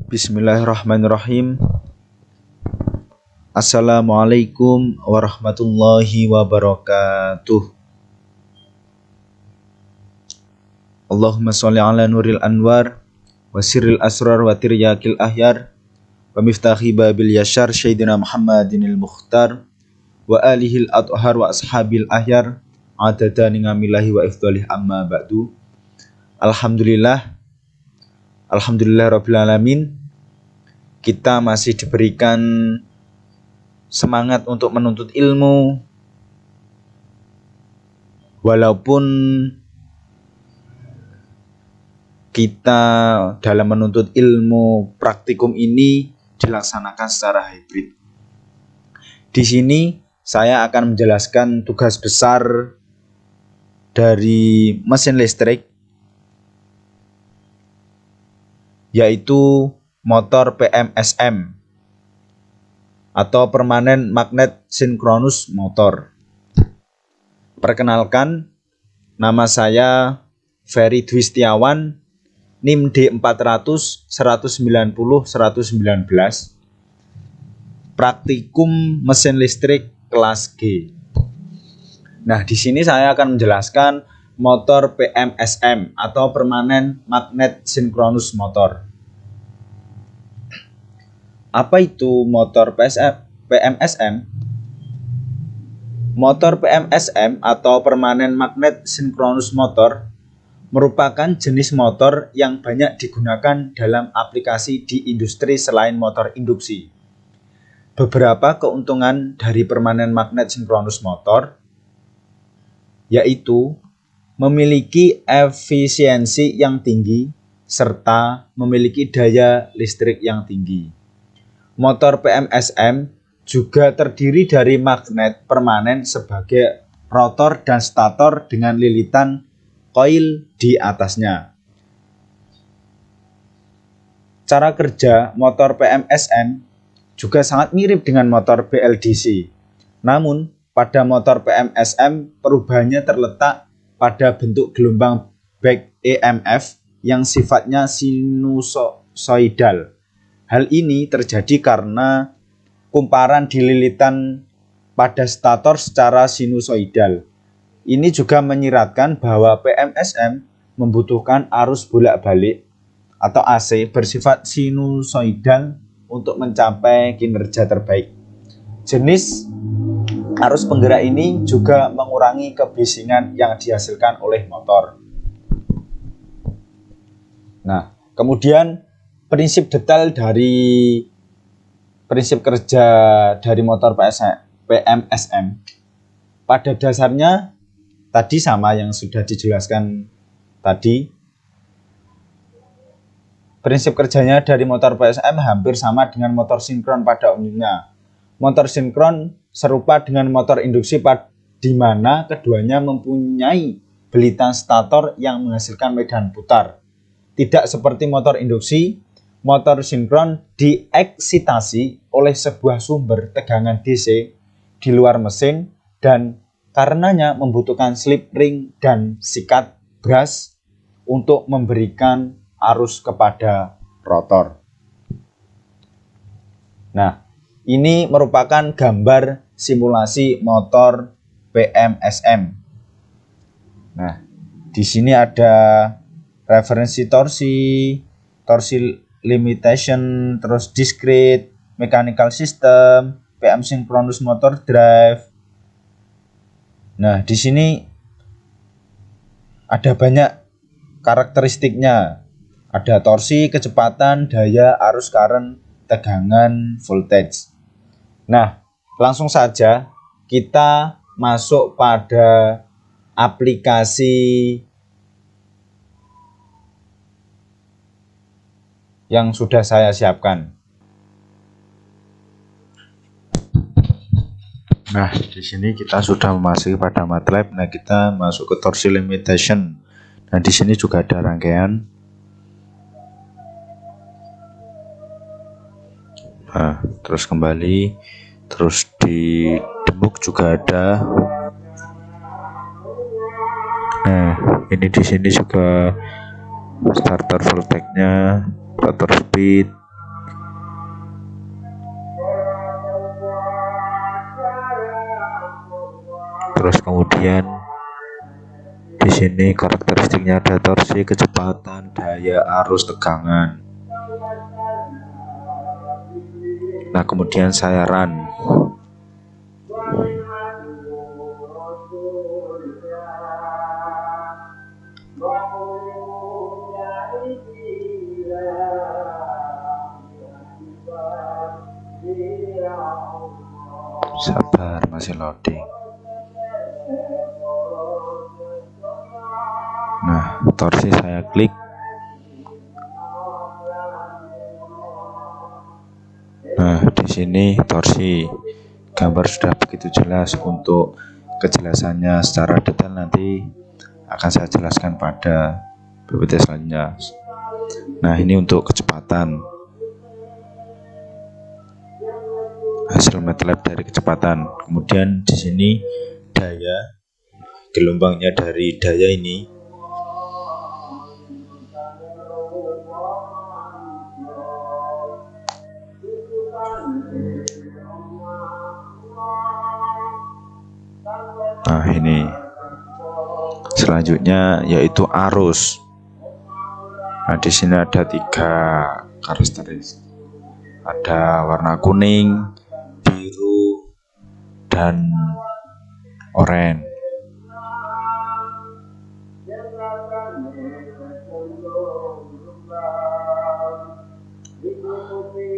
Bismillahirrahmanirrahim. Assalamualaikum warahmatullahi wabarakatuh. Allahumma sholli ala nuril anwar wa sirril asrar wa tiryakil ahyar wa miftahi babil yashar Sayyidina Muhammadinil Mukhtar wa alihil athhar wa ashabil ahyar adada ningamillahi wa ifdhalih amma ba'du. Alhamdulillah rabbil alamin. Kita masih diberikan semangat untuk menuntut ilmu, walaupun kita dalam menuntut ilmu praktikum ini dilaksanakan secara hybrid. Di sini saya akan menjelaskan tugas besar dari mesin listrik, yaitu motor PMSM atau Permanent Magnet Synchronous Motor. Perkenalkan, nama saya Ferry Dwi Setiawan, NIM D400 190 119, praktikum mesin listrik kelas G. Nah, di sini saya akan menjelaskan motor PMSM atau Permanent Magnet Synchronous Motor. Apa itu motor PMSM? Motor PMSM atau Permanent Magnet Synchronous Motor merupakan jenis motor yang banyak digunakan dalam aplikasi di industri selain motor induksi. Beberapa keuntungan dari Permanent Magnet Synchronous Motor yaitu memiliki efisiensi yang tinggi serta memiliki daya listrik yang tinggi. Motor PMSM juga terdiri dari magnet permanen sebagai rotor dan stator dengan lilitan koil di atasnya. Cara kerja motor PMSM juga sangat mirip dengan motor BLDC. Namun, pada motor PMSM perubahannya terletak pada bentuk gelombang back EMF yang sifatnya sinusoidal. Hal ini terjadi karena kumparan di lilitan pada stator secara sinusoidal. Ini juga menyiratkan bahwa PMSM membutuhkan arus bolak-balik atau AC bersifat sinusoidal untuk mencapai kinerja terbaik. Jenis arus penggerak ini juga mengurangi kebisingan yang dihasilkan oleh motor. Nah, kemudian prinsip detail dari prinsip kerja dari motor PMSM pada dasarnya tadi sama yang sudah dijelaskan tadi. Prinsip kerjanya dari motor PMSM hampir sama dengan motor sinkron pada umumnya. Motor sinkron serupa dengan motor induksi di mana keduanya mempunyai belitan stator yang menghasilkan medan putar. Tidak seperti motor induksi, motor sinkron dieksitasi oleh sebuah sumber tegangan DC di luar mesin dan karenanya membutuhkan slip ring dan sikat brush untuk memberikan arus kepada rotor. Nah, ini merupakan gambar simulasi motor PMSM. Nah, di sini ada referensi torsi limitation, terus discrete, mechanical system, PM synchronous motor drive. Nah, di sini ada banyak karakteristiknya. Ada torsi, kecepatan, daya, arus current, tegangan, voltage. Nah, langsung saja kita masuk pada aplikasi yang sudah saya siapkan. Nah, di sini kita sudah memasuki pada MATLAB. Nah, kita masuk ke torsi limitation. Nah, di sini juga ada rangkaian. Nah, terus kembali, terus di debug juga ada. Nah, ini di sini juga starter voltage-nya, rotor speed, Terus kemudian di sini karakteristiknya ada torsi, kecepatan, daya, arus, tegangan. Nah, kemudian sayaran. Sabar, masih loading. Nah, torsi saya klik. Nah, di sini torsi. Gambar sudah begitu jelas. Untuk kejelasannya secara detail nanti akan saya jelaskan pada PPT selanjutnya. Nah, ini untuk kecepatan. Hasil MATLAB dari kecepatan. Kemudian di sini daya, gelombangnya dari daya ini. Nah, ini. Selanjutnya yaitu arus. Nah, di sini ada 3 karakteristik. Ada warna kuning, biru, dan oranye.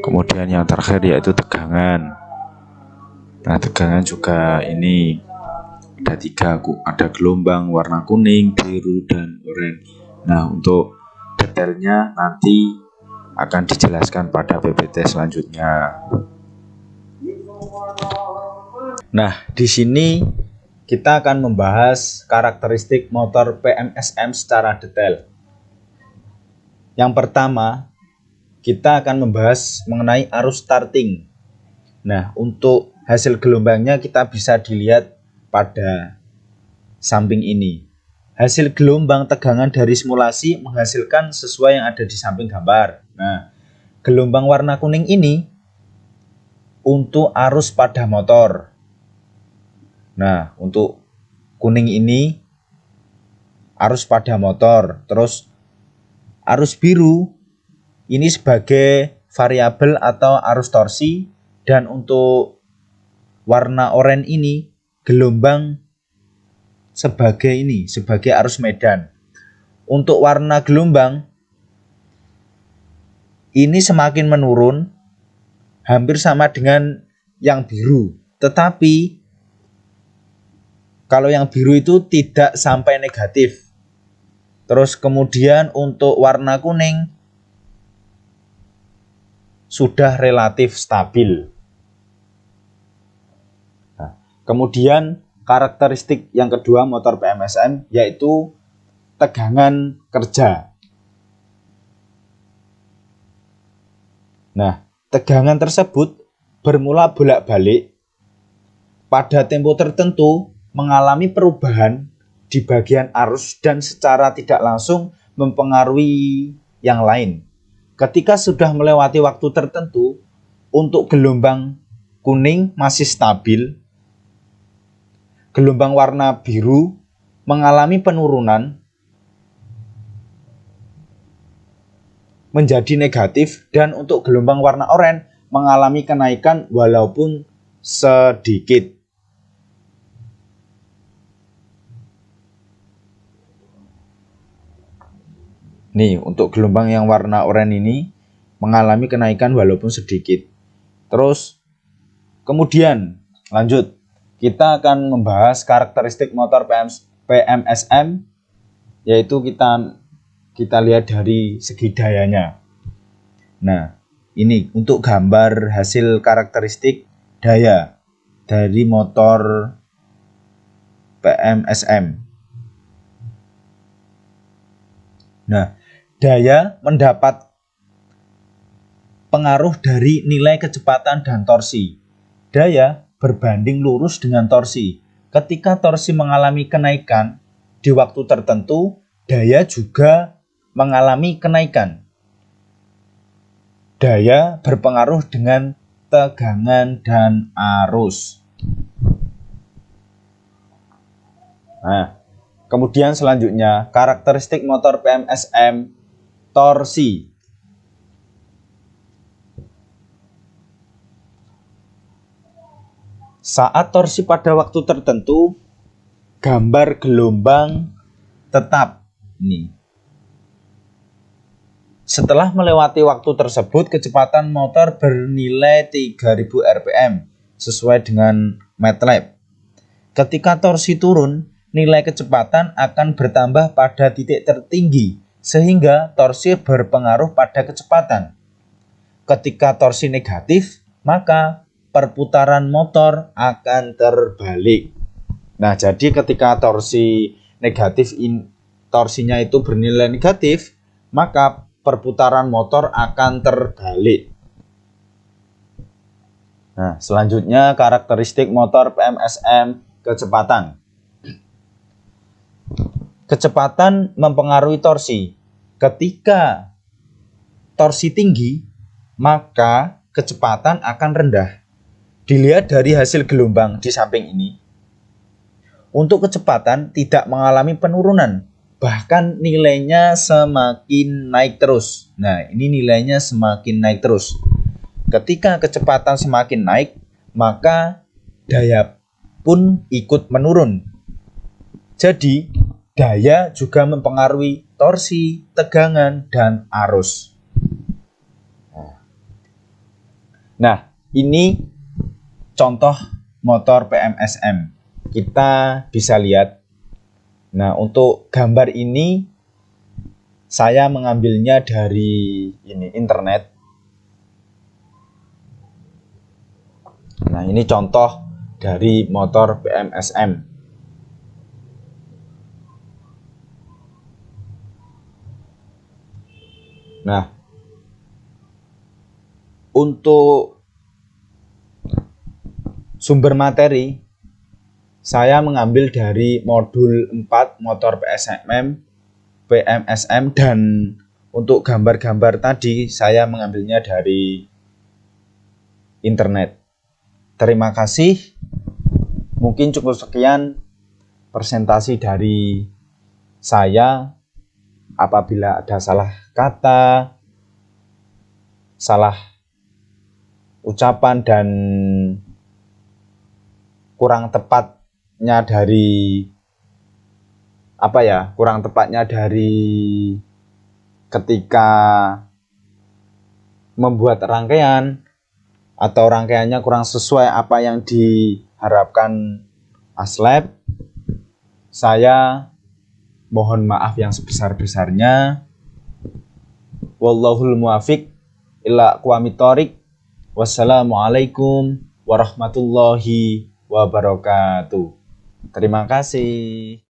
Kemudian yang terakhir yaitu tegangan. Nah, tegangan juga ini ada 3, ada gelombang warna kuning, biru, dan oranye. Nah, untuk detailnya nanti akan dijelaskan pada PPT selanjutnya. Nah, di sini kita akan membahas karakteristik motor PMSM secara detail. Yang pertama, kita akan membahas mengenai arus starting. Nah, untuk hasil gelombangnya kita bisa dilihat pada samping ini. Hasil gelombang tegangan dari simulasi menghasilkan sesuai yang ada di samping gambar. Nah, gelombang warna kuning ini untuk arus pada motor. Nah, untuk kuning ini arus pada motor. Terus arus biru ini sebagai variabel atau arus torsi. Dan untuk warna oranye ini gelombang sebagai arus medan. Untuk warna gelombang ini semakin menurun, hampir sama dengan yang biru. Tetapi kalau yang biru itu tidak sampai negatif. Terus kemudian untuk warna kuning sudah relatif stabil. Nah, kemudian karakteristik yang kedua motor PMSM yaitu tegangan kerja. Nah, tegangan tersebut bermula bolak-balik pada tempo tertentu mengalami perubahan di bagian arus dan secara tidak langsung mempengaruhi yang lain. Ketika sudah melewati waktu tertentu, untuk gelombang kuning masih stabil, gelombang warna biru mengalami penurunan menjadi negatif, dan untuk gelombang warna oranye mengalami kenaikan walaupun sedikit. Nih, untuk gelombang yang warna oranye ini mengalami kenaikan walaupun sedikit. Terus kemudian lanjut, kita akan membahas karakteristik motor PMSM, yaitu kita lihat dari segi dayanya. Nah, ini untuk gambar hasil karakteristik daya dari motor PMSM. Nah, daya mendapat pengaruh dari nilai kecepatan dan torsi. Daya berbanding lurus dengan torsi. Ketika torsi mengalami kenaikan di waktu tertentu, daya juga mengalami kenaikan. Daya berpengaruh dengan tegangan dan arus. Nah, kemudian selanjutnya karakteristik motor PMSM torsi. Saat torsi pada waktu tertentu, gambar gelombang tetap. Ini. Setelah melewati waktu tersebut, kecepatan motor bernilai 3000 rpm sesuai dengan MATLAB. Ketika torsi turun, nilai kecepatan akan bertambah pada titik tertinggi sehingga torsi berpengaruh pada kecepatan. Ketika torsi negatif, maka perputaran motor akan terbalik. Nah, jadi ketika torsi negatif torsinya itu bernilai negatif, maka perputaran motor akan terbalik. Nah, selanjutnya karakteristik motor PMSM kecepatan. Kecepatan mempengaruhi torsi. Ketika torsi tinggi, maka kecepatan akan rendah. Dilihat dari hasil gelombang di samping ini. Untuk kecepatan tidak mengalami penurunan, bahkan nilainya semakin naik terus. Nah, ini nilainya semakin naik terus. Ketika kecepatan semakin naik, maka daya pun ikut menurun. Jadi, daya juga mempengaruhi torsi, tegangan, dan arus. Nah, ini contoh motor PMSM. Kita bisa lihat. Nah, untuk gambar ini saya mengambilnya dari internet. Nah, ini contoh dari motor PMSM. Nah, untuk sumber materi saya mengambil dari modul 4 motor PMSM dan untuk gambar-gambar tadi saya mengambilnya dari internet. Terima kasih. Mungkin cukup sekian presentasi dari saya. Apabila ada salah kata, salah ucapan dan kurang tepatnya dari ketika membuat rangkaian atau rangkaiannya kurang sesuai apa yang diharapkan ASLAB, saya mohon maaf yang sebesar-besarnya. Wallahul muwafiq ila aqwamit thoriq. Wassalamualaikum warahmatullahi wabarakatuh. Terima kasih.